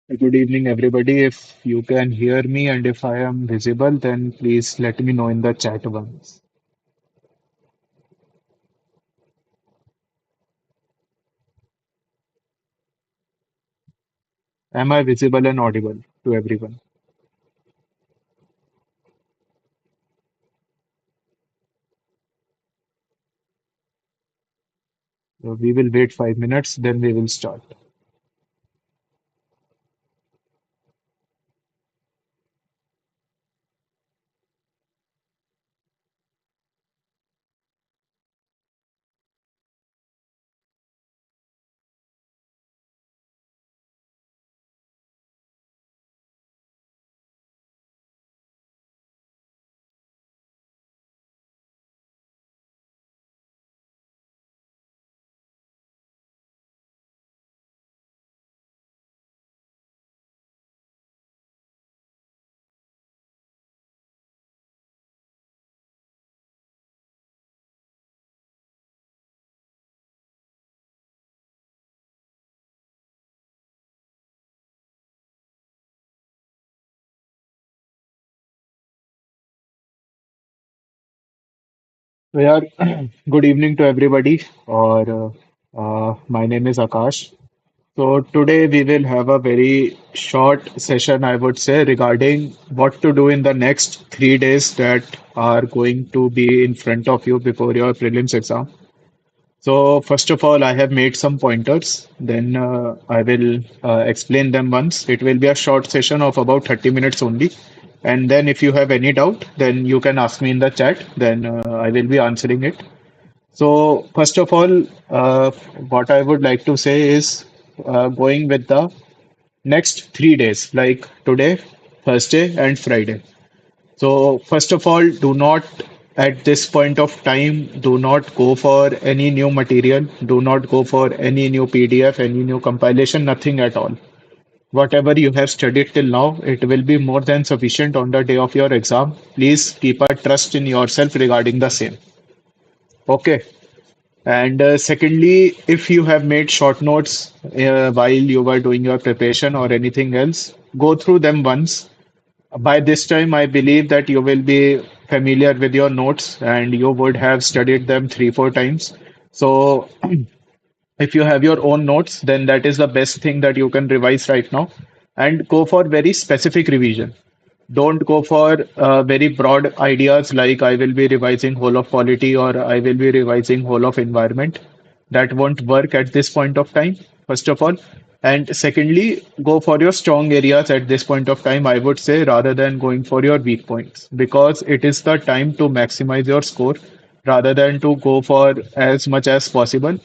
Good evening, everybody. If you can hear me and if I am visible, then please let me know in the chat once. Am I visible and audible to everyone? We will wait 5 minutes, then we will start. So, yeah, good evening to everybody. My name is Akash. So today we will have a very short session, I would say, regarding what to do in the next 3 days that are going to be in front of you before your prelims exam. So first of all, I have made some pointers. Then I will explain them once. It will be a short session of about 30 minutes only. And then if you have any doubt, then you can ask me in the chat. Then I will be answering it. So first of all, what I would like to say is going with the next 3 days, like today, Thursday, and Friday. So, first of all, do not at this point of time, do not go for any new material, do not go for any new PDF, any new compilation, nothing at all. Whatever you have studied till now, it will be more than sufficient on the day of your exam. Please keep a trust in yourself regarding the same. Okay. And secondly, if you have made short notes while you were doing your preparation or anything else, go through them once. By this time, I believe that you will be familiar with your notes and you would have studied them 3, 4 times. So, if you have your own notes, then that is the best thing that you can revise right now and go for very specific revision. Don't go for very broad ideas like I will be revising whole of polity or I will be revising whole of environment. That won't work at this point of time, first of all. And secondly, go for your strong areas at this point of time, I would say, rather than going for your weak points, because it is the time to maximize your score rather than to go for as much as possible.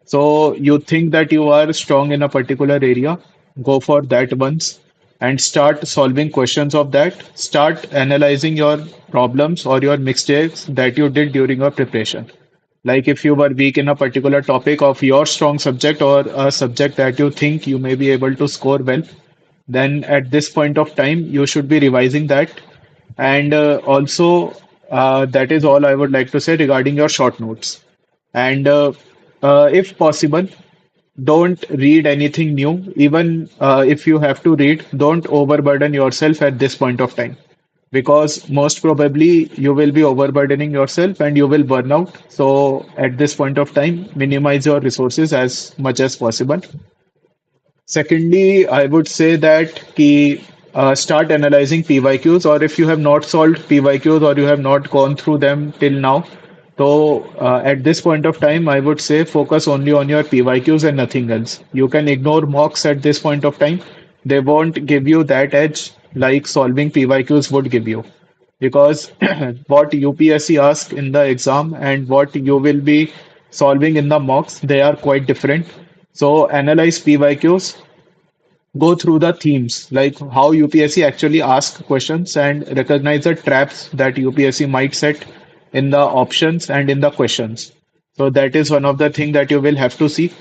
So you think that you are strong in a particular area, go for that once and start solving questions of that. Start analyzing your problems or your mistakes that you did during your preparation. Like if you were weak in a particular topic of your strong subject or a subject that you think you may be able to score well, then at this point of time, you should be revising that. And also, that is all I would like to say regarding your short notes. And if possible, don't read anything new. Even if you have to read, don't overburden yourself at this point of time. Because most probably you will be overburdening yourself and you will burn out. So at this point of time, minimize your resources as much as possible. Secondly, I would say that start analyzing PYQs, or if you have not solved PYQs or you have not gone through them till now, so at this point of time, I would say focus only on your PYQs and nothing else. You can ignore mocks at this point of time. They won't give you that edge like solving PYQs would give you. Because what UPSC asks in the exam and what you will be solving in the mocks, they are quite different. So analyze PYQs, go through the themes, like how UPSC actually asks questions and recognize the traps that UPSC might set in the options and in the questions. So that is one of the things that you will have to see.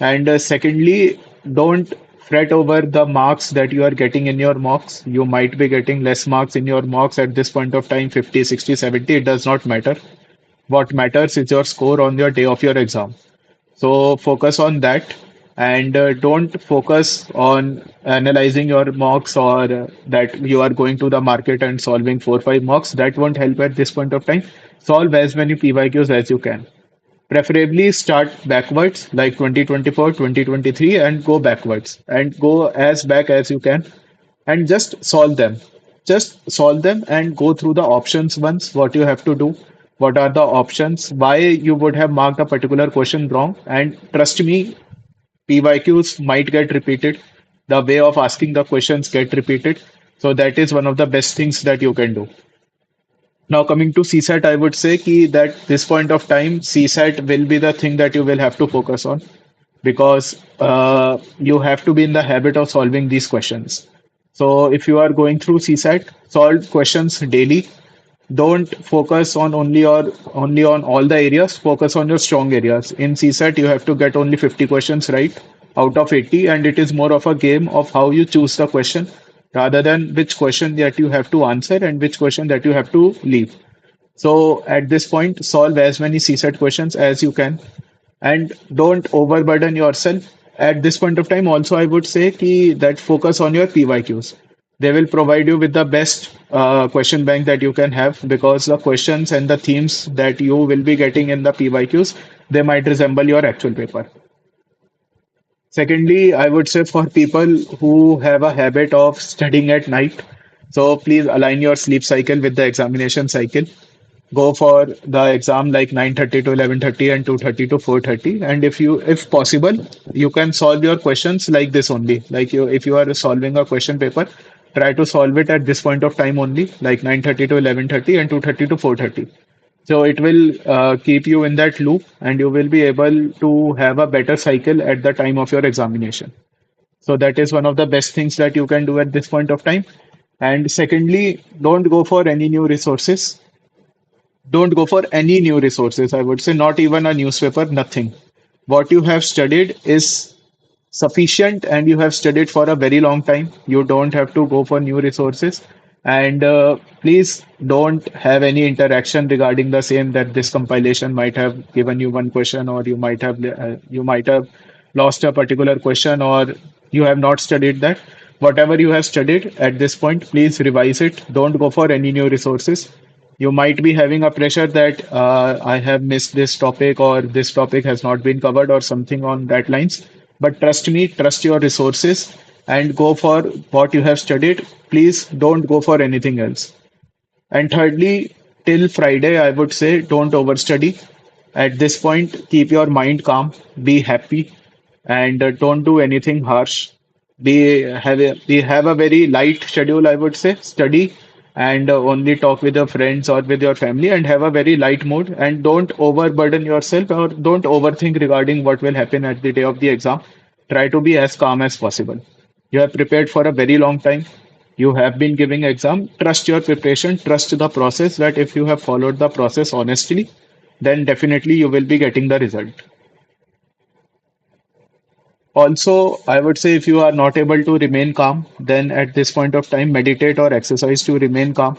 And secondly, don't fret over the marks that you are getting in your mocks. You might be getting less marks in your mocks at this point of time, 50, 60, 70. It does not matter. What matters is your score on your day of your exam. So focus on that. and don't focus on analyzing your mocks or that you are going to the market and solving 4 5 mocks. That won't help at this point of time. Solve as many PYQs as you can. Preferably start backwards, like 2024, 2023, and go backwards and go as back as you can and just solve them. Just solve them and go through the options once, what you have to do, what are the options, why you would have marked a particular question wrong. And trust me, PYQs might get repeated. The way of asking the questions get repeated. So that is one of the best things that you can do. Now coming to CSAT, I would say that this point of time, CSAT will be the thing that you will have to focus on because you have to be in the habit of solving these questions. So if you are going through CSAT, solve questions daily. Don't focus on only on all the areas. Focus on your strong areas. In CSAT, you have to get only 50 questions right out of 80, and it is more of a game of how you choose the question rather than which question that you have to answer and which question that you have to leave. So at this point, solve as many CSAT questions as you can and don't overburden yourself. At this point of time, also, I would say that focus on your PYQs. They will provide you with the best question bank that you can have because the questions and the themes that you will be getting in the PYQs, they might resemble your actual paper. Secondly, I would say for people who have a habit of studying at night, so please align your sleep cycle with the examination cycle. Go for the exam like 9:30 to 11:30 and 2:30 to 4:30. And if possible, you can solve your questions like this only. Like if you are solving a question paper, try to solve it at this point of time only, like 9:30 to 11:30 and 2:30 to 4:30. So it will keep you in that loop and you will be able to have a better cycle at the time of your examination. So that is one of the best things that you can do at this point of time. And secondly, don't go for any new resources. I would say not even a newspaper, nothing. What you have studied is sufficient and you have studied for a very long time. You don't have to go for new resources. And please don't have any interaction regarding the same that this compilation might have given you one question or you might have lost a particular question or you have not studied that. Whatever you have studied at this point, please revise it. Don't go for any new resources. You might be having a pressure that I have missed this topic or this topic has not been covered or something on that lines. But trust me, trust your resources and go for what you have studied. Please don't go for anything else. And thirdly, till Friday, I would say don't overstudy. At this point, keep your mind calm, be happy, and don't do anything harsh. Have a very light schedule, I would say. Study and only talk with your friends or with your family and have a very light mood and don't overburden yourself or don't overthink regarding what will happen at the day of the exam. Try to be as calm as possible. You have prepared for a very long time. You have been giving exam. Trust your preparation, trust the process that if you have followed the process honestly, then definitely you will be getting the result. Also, I would say if you are not able to remain calm, then at this point of time, meditate or exercise to remain calm.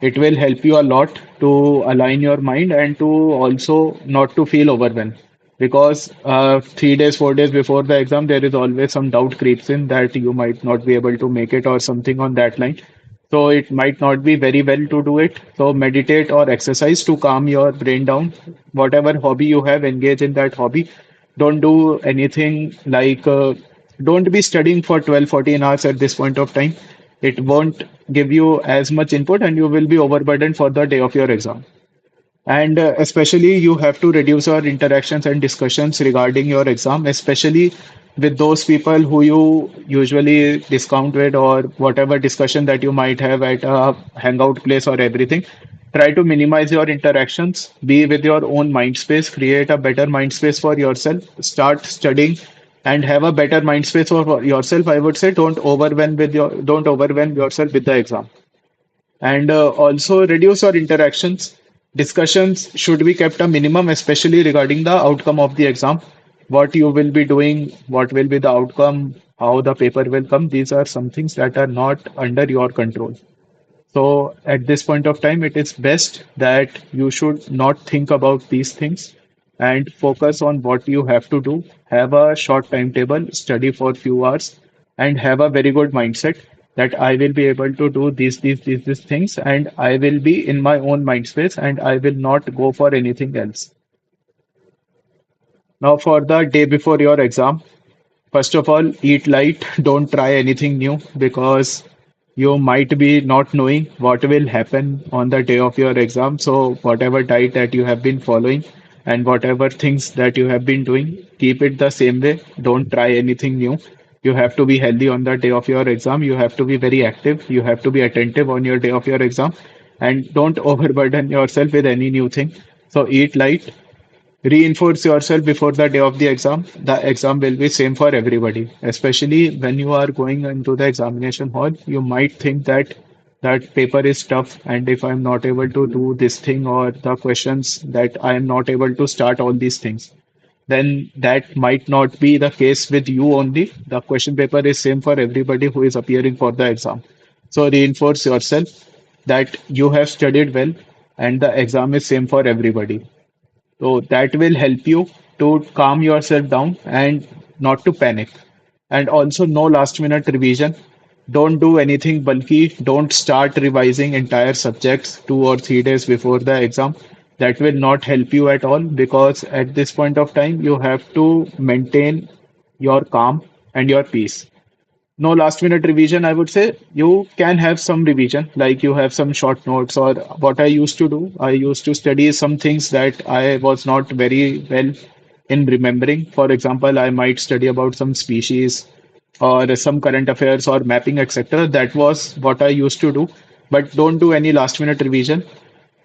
It will help you a lot to align your mind and to also not to feel overwhelmed. Because 3 days, 4 days before the exam, there is always some doubt creeps in that you might not be able to make it or something on that line. So it might not be very well to do it. So meditate or exercise to calm your brain down. Whatever hobby you have, engage in that hobby. Don't do anything like don't be studying for 12, 14 hours at this point of time. It won't give you as much input and you will be overburdened for the day of your exam. And especially, you have to reduce your interactions and discussions regarding your exam, especially with those people who you usually discount with or whatever discussion that you might have at a hangout place or everything. Try to minimize your interactions, be with your own mind space, create a better mind space for yourself, start studying and have a better mind space for yourself. I would say don't overwhelm yourself with the exam and also reduce your interactions. Discussions should be kept a minimum, especially regarding the outcome of the exam. What you will be doing, what will be the outcome, how the paper will come. These are some things that are not under your control. So at this point of time, it is best that you should not think about these things. and focus on what you have to do. Have a short timetable, study for few hours, and have a very good mindset that I will be able to do these things, and I will be in my own mind space, and I will not go for anything else. Now, for the day before your exam, first of all, eat light. Don't try anything new because you might be not knowing what will happen on the day of your exam. So, whatever diet that you have been following and whatever things that you have been doing, keep it the same way. Don't try anything new. You have to be healthy on the day of your exam. You have to be very active. You have to be attentive on your day of your exam. And don't overburden yourself with any new thing. So, eat light, reinforce yourself before the day of the exam. The exam will be same for everybody, especially when you are going into the examination hall. You might think that that paper is tough, and if I'm not able to do this thing, or the questions that I am not able to start all these things, then that might not be the case with you only. The question paper is same for everybody who is appearing for the exam. So reinforce yourself that you have studied well, and the exam is same for everybody. So that will help you to calm yourself down and not to panic. And also, no last minute revision. Don't do anything bulky. Don't start revising entire subjects 2 or 3 days before the exam. That will not help you at all because at this point of time, you have to maintain your calm and your peace. No last minute revision, I would say. You can have some revision, like you have some short notes, or what I used to do. I used to study some things that I was not very well in remembering. For example, I might study about some species or some current affairs or mapping, etc. That was what I used to do. But don't do any last minute revision.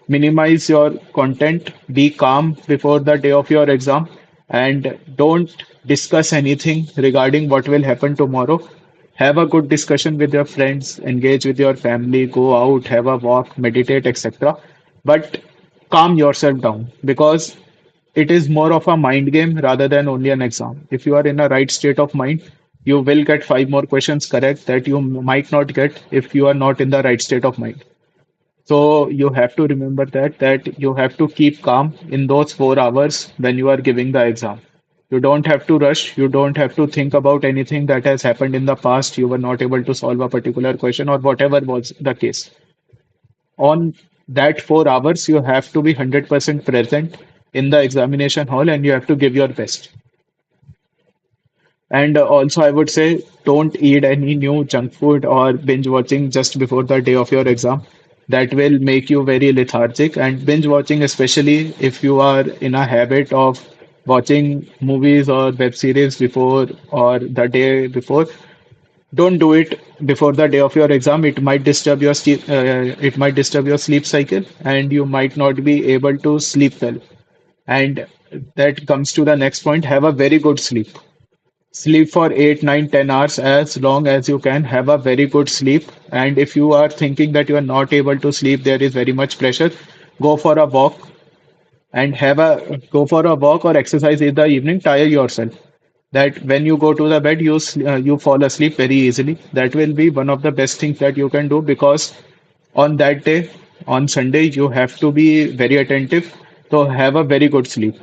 Minimize your content, be calm before the day of your exam, and don't discuss anything regarding what will happen tomorrow. Have a good discussion with your friends, engage with your family, go out, have a walk, meditate, etc. But calm yourself down because it is more of a mind game rather than only an exam. If you are in a right state of mind, you will get five more questions correct that you might not get if you are not in the right state of mind. So you have to remember that you have to keep calm in those 4 hours when you are giving the exam. You don't have to rush. You don't have to think about anything that has happened in the past. You were not able to solve a particular question or whatever was the case. On that 4 hours, you have to be 100% present in the examination hall and you have to give your best. And also, I would say don't eat any new junk food or binge watching just before the day of your exam. That will make you very lethargic. And binge watching, especially if you are in a habit of watching movies or web series before or the day before, don't do it before the day of your exam. It might disturb your sleep cycle, and you might not be able to sleep well. And that comes to the next point: have a very good sleep. Sleep for 8, 9, 10 hours as long as you can. Have a very good sleep. And if you are thinking that you are not able to sleep, there is very much pressure. Go for a walk and go for a walk or exercise in the evening. Tire yourself. That when you go to the bed, you fall asleep very easily. That will be one of the best things that you can do because on that day, on Sunday, you have to be very attentive. So have a very good sleep.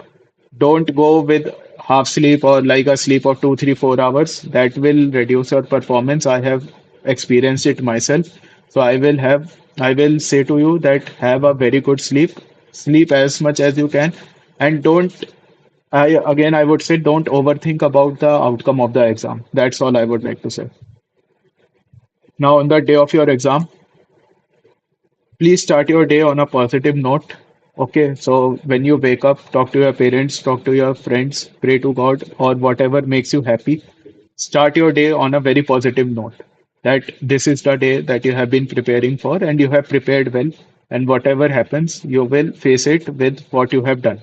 Don't go with half sleep or like a sleep of 2, 3, 4 hours. That will reduce your performance. I have experienced it myself. So I will say to you that have a very good sleep. Sleep as much as you can, and I would say don't overthink about the outcome of the exam. That's all I would like to say. Now, on the day of your exam, please start your day on a positive note. Okay, so when you wake up, talk to your parents, talk to your friends, pray to God, or whatever makes you happy. Start your day on a very positive note that this is the day that you have been preparing for and you have prepared well. And whatever happens, you will face it with what you have done.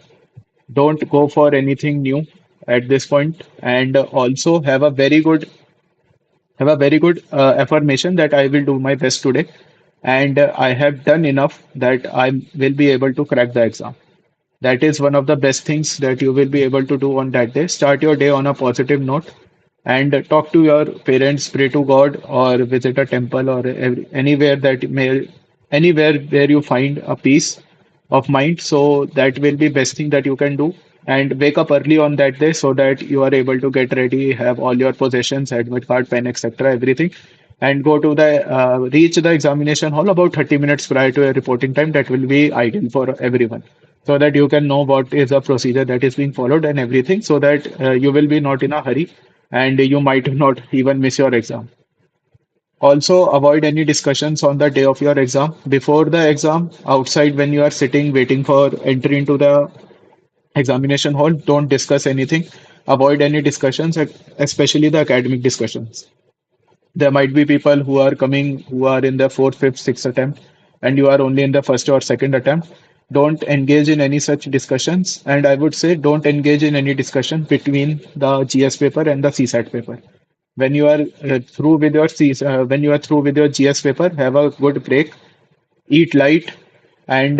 Don't go for anything new at this point, and also have a very good affirmation that I will do my best today, and I have done enough that I will be able to crack the exam. That is one of the best things that you will be able to do on that day. Start your day on a positive note and talk to your parents, pray to God, or visit a temple or anywhere where you find a peace of mind. So that will be best thing that you can do. and wake up early on that day so that you are able to get ready, have all your possessions, admit card, pen, etc., everything, and go to the reach the examination hall about 30 minutes prior to a reporting time. That will be ideal for everyone, so that you can know what is the procedure that is being followed and everything, so that you will be not in a hurry and you might not even miss your exam. Also, avoid any discussions on the day of your exam. Before the exam, outside when you are sitting waiting for entry into the examination hall, don't discuss anything. Avoid any discussions, especially the academic discussions. There might be people who are coming who are in their fourth, fifth, sixth attempt, and you are only in the first or second attempt. Don't engage in any such discussions, and I would say don't engage in any discussion between the GS paper and the CSAT paper. When you are through with your when you are through with your GS paper, have a good break, eat light, and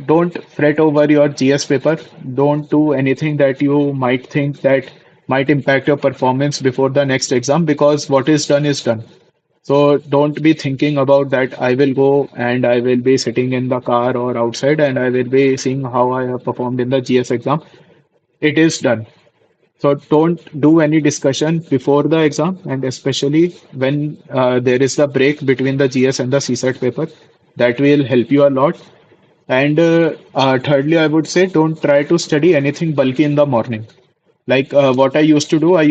don't fret over your GS paper. Don't do anything that you might think that might impact your performance before the next exam, because what is done is done. So don't be thinking about that. I will go and I will be sitting in the car or outside and I will be seeing how I have performed in the GS exam. It is done. So don't do any discussion before the exam, and especially when there is the break between the GS and the CSAT paper. That will help you a lot. And thirdly, I would say don't try to study anything bulky in the morning. Like what I used to do, I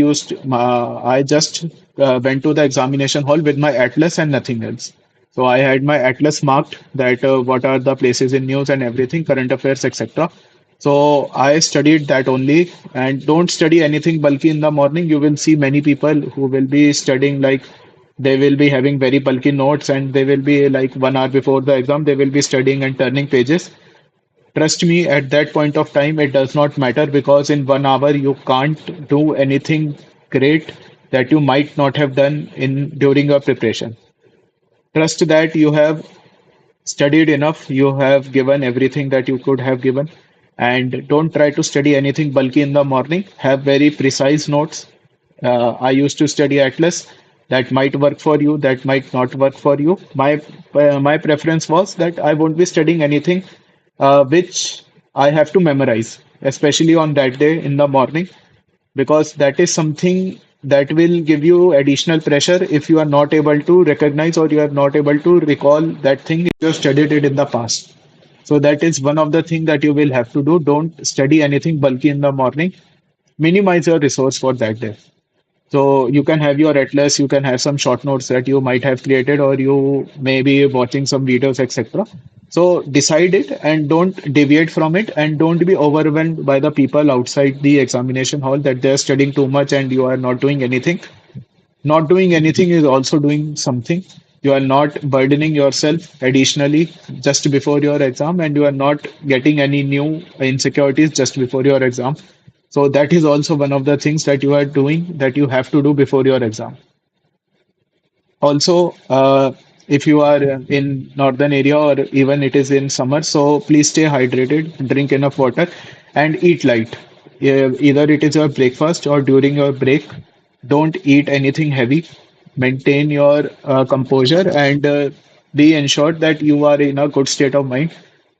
just went to the examination hall with my atlas and nothing else. So I had my atlas marked that what are the places in news and everything, current affairs, etc. So I studied that only, and don't study anything bulky in the morning. You will see many people who will be studying like they will be having very bulky notes and they will be like 1 hour before the exam, they will be studying and turning pages. Trust me, at that point of time, it does not matter, because in 1 hour you can't do anything great that you might not have done in during your preparation. Trust that you have studied enough, you have given everything that you could have given, and don't try to study anything bulky in the morning. Have very precise notes. I used to study Atlas. That might work for you, that might not work for you. My preference was that I won't be studying anything which I have to memorize, especially on that day in the morning, because that is something that will give you additional pressure if you are not able to recognize or you are not able to recall that thing if you have studied it in the past. So that is one of the things that you will have to do. Don't study anything bulky in the morning. Minimize your resource for that day. So you can have your atlas, you can have some short notes that you might have created, or you may be watching some videos, etc. So decide it and don't deviate from it, and don't be overwhelmed by the people outside the examination hall that they're studying too much and you are not doing anything. Not doing anything is also doing something. You are not burdening yourself additionally just before your exam, and you are not getting any new insecurities just before your exam. So that is also one of the things that you are doing that you have to do before your exam. Also, if you are in northern area or even it is in summer, so please stay hydrated, drink enough water, and eat light. Either it is your breakfast or during your break, don't eat anything heavy. Maintain your composure and be ensured that you are in a good state of mind.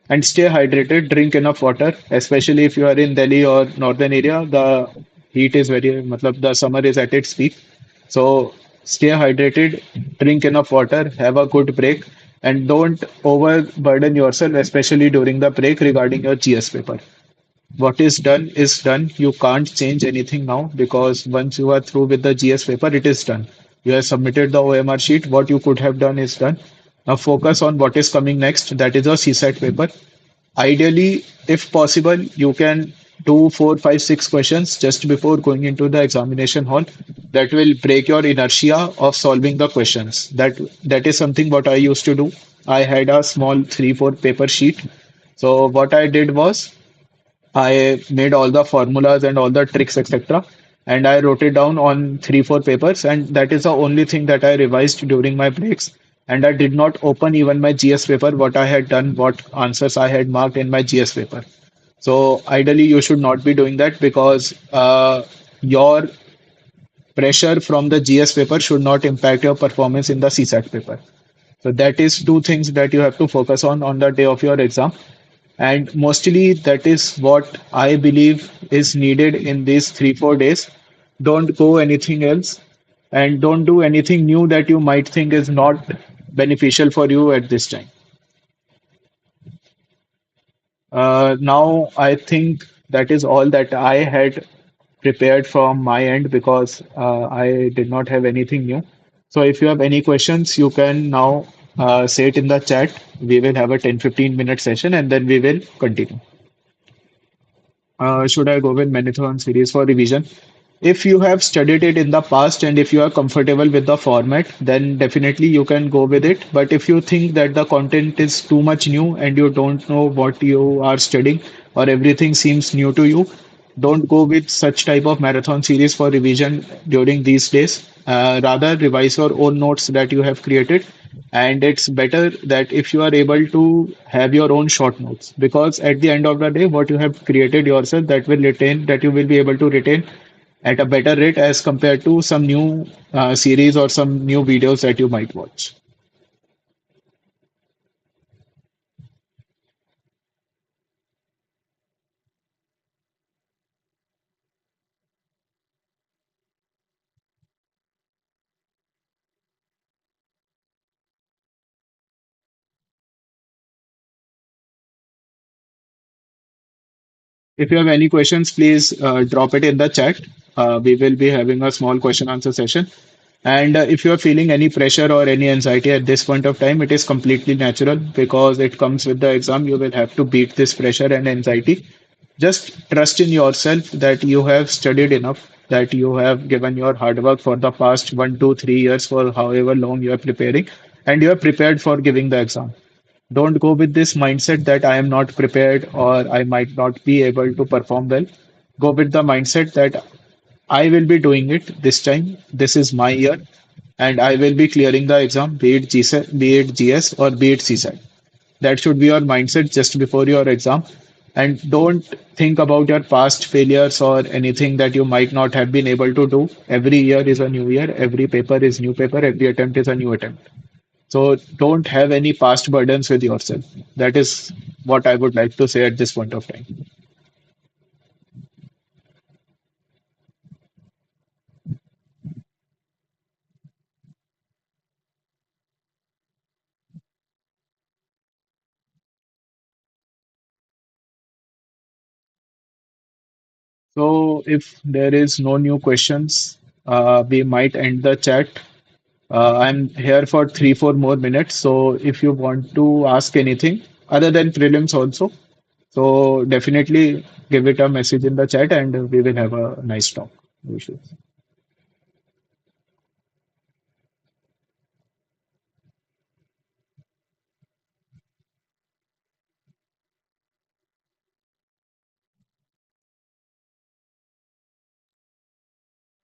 And stay hydrated, drink enough water, especially if you are in Delhi or northern area. The heat is very, matlab, the summer is at its peak. So stay hydrated, drink enough water, have a good break, and don't overburden yourself, especially during the break regarding your GS paper. What is done is done. You can't change anything now, because once you are through with the GS paper, it is done. You have submitted the OMR sheet. What you could have done is done. Now focus on what is coming next. That is a CSAT paper. Ideally, if possible, you can do four, five, six questions just before going into the examination hall. That will break your inertia of solving the questions. That is something what I used to do. I had a small three, four paper sheet. So what I did was I made all the formulas and all the tricks, etc. And I wrote it down on three, four papers. And that is the only thing that I revised during my breaks. And I did not open even my GS paper, what I had done, what answers I had marked in my GS paper. So ideally, you should not be doing that, because your pressure from the GS paper should not impact your performance in the CSAT paper. So that is two things that you have to focus on the day of your exam. And mostly that is what I believe is needed in these 3 4 days. Don't go anything else, and don't do anything new that you might think is not beneficial for you at this time. Now, I think that is all that I had prepared from my end because I did not have anything new. So, if you have any questions, you can now say it in the chat. We will have a 10 15 minute session and then we will continue. Should I go with Marathon series for revision? If you have studied it in the past and if you are comfortable with the format, then definitely you can go with it. But if you think that the content is too much new and you don't know what you are studying or everything seems new to you, don't go with such type of marathon series for revision during these days. Rather, revise your own notes that you have created. And it's better that if you are able to have your own short notes, because at the end of the day, what you have created yourself, that will retain, that you will be able to retain at a better rate as compared to some new series or some new videos that you might watch. If you have any questions, please drop it in the chat. We will be having a small question answer session. And if you are feeling any pressure or any anxiety at this point of time, it is completely natural because it comes with the exam. You will have to beat this pressure and anxiety. Just trust in yourself that you have studied enough, that you have given your hard work for the past 1 2 3 years, for however long you are preparing, and you are prepared for giving the exam. Don't go with this mindset that I am not prepared or I might not be able to perform well. Go with the mindset that I will be doing it this time. This is my year, and I will be clearing the exam, be it GSAT, be it GS, or be it CSAT. That should be your mindset just before your exam. And don't think about your past failures or anything that you might not have been able to do. Every year is a new year, every paper is new paper, every attempt is a new attempt. So don't have any past burdens with yourself. That is what I would like to say at this point of time. So if there is no new questions, we might end the chat. I'm here for 3 4 more minutes. So if you want to ask anything other than prelims also, so definitely give it a message in the chat and we will have a nice talk. No issues.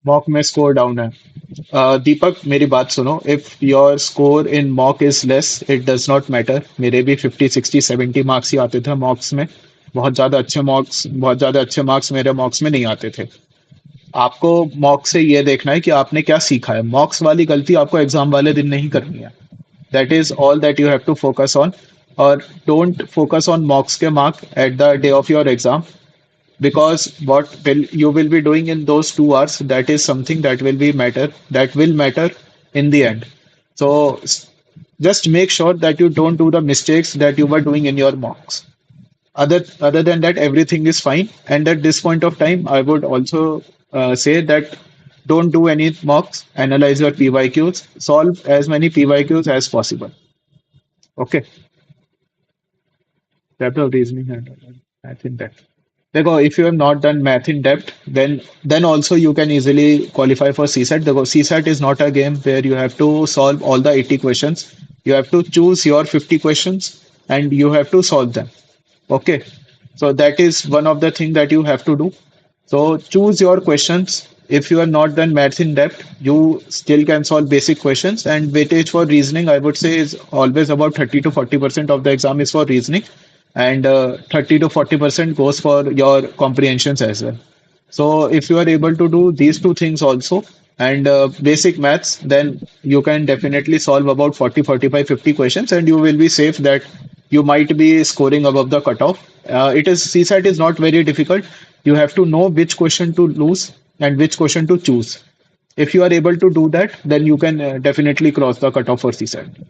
Mock में score down है दीपक मेरी बात सुनो if your score in mock is less it does not matter मेरे भी 50 60 70 marks ही आते थे मॉक्स में बहुत ज़्यादा अच्छे मार्क्स मेरे मॉक्स में नहीं आते थे आपको मॉक से ये देखना है कि आपने क्या सीखा है मॉक्स वाली गलती आपको एग्जाम वाले दिन नहीं करनी है that is all that you have to focus on और डोंट फोकस ऑन मॉक्स के mark at the day of your exam because what will you will be doing in those 2 hours that is something that will matter in the end so just make sure that you don't do the mistakes that you were doing in your mocks other than that everything is fine and at this point of time I would also say that don't do any mocks analyze your pyqs solve as many pyqs as possible okay depth of reasoning and I think that देखो if you have not done math in depth then also you can easily qualify for CSAT देखो CSAT is not a game where you have to solve all the 80 questions you have to choose your 50 questions and you have to solve them okay so that is one of the thing that you have to do so choose your questions if you are not done math in depth you still can solve basic questions and weightage for reasoning I would say is always about 30 to 40% of the exam is for reasoning and 30 to 40% goes for your comprehensions as well. So if you are able to do these two things also and basic maths, then you can definitely solve about 40, 45, 50 questions and you will be safe that you might be scoring above the cutoff. It is CSAT is not very difficult. You have to know which question to lose and which question to choose. If you are able to do that, then you can definitely cross the cutoff for CSAT.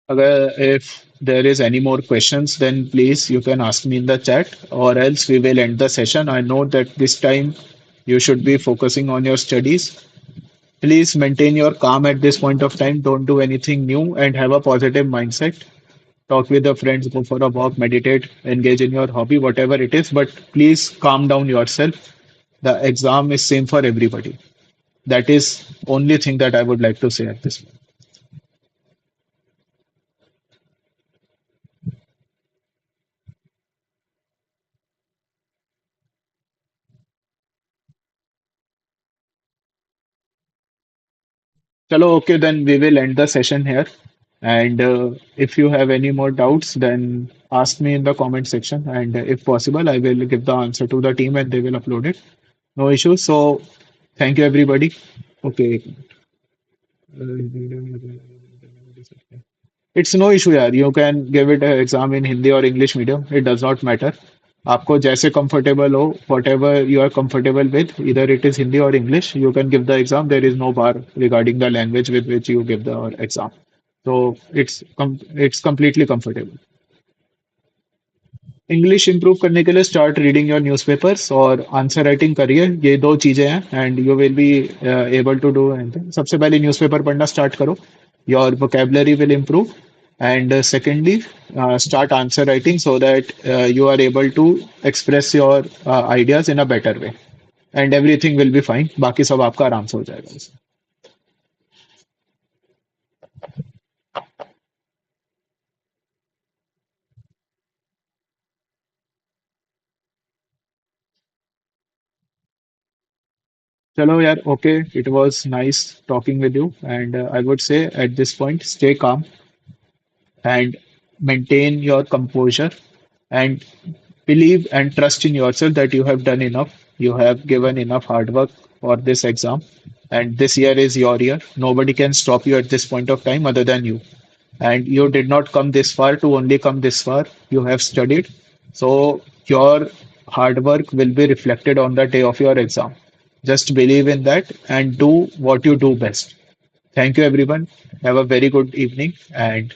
If there is any more questions, then please you can ask me in the chat, or else we will end the session. I know that this time you should be focusing on your studies. Please maintain your calm at this point of time. Don't do anything new and have a positive mindset. Talk with your friends, go for a walk, meditate, engage in your hobby, whatever it is. But please calm down yourself. The exam is same for everybody. That is only thing that I would like to say at this point. Chalo, okay, then we will end the session here. And if you have any more doubts, then ask me in the comment section. And if possible, I will give the answer to the team and they will upload it. No issue. So thank you, everybody. Okay. It's no issue, यार. You can give it an exam in Hindi or English medium. It does not matter. आपको जैसे comfortable हो, whatever you are comfortable with, either it is Hindi or English, you can give the exam. There is no bar regarding the language with which you give the exam. So it's completely comfortable. English improve करने के लिए start reading your newspapers और answer writing करिए, ये दो चीजें हैं and you will be able to do anything. सबसे पहले न्यूज़पेपर पढ़ना स्टार्ट करो, your vocabulary will improve, and secondly start answer writing so that you are able to express your ideas in a better way, and everything will be fine. बाकी सब आपका आराम से हो जाएगा. चलो यार, okay, it was nice talking with you, and I would say at this point stay calm and maintain your composure and believe and trust in yourself that you have done enough. You have given enough hard work for this exam, and this year is your year. Nobody can stop you at this point of time other than you. And you did not come this far to only come this far. You have studied. So your hard work will be reflected on the day of your exam. Just believe in that and do what you do best. Thank you, everyone. Have a very good evening and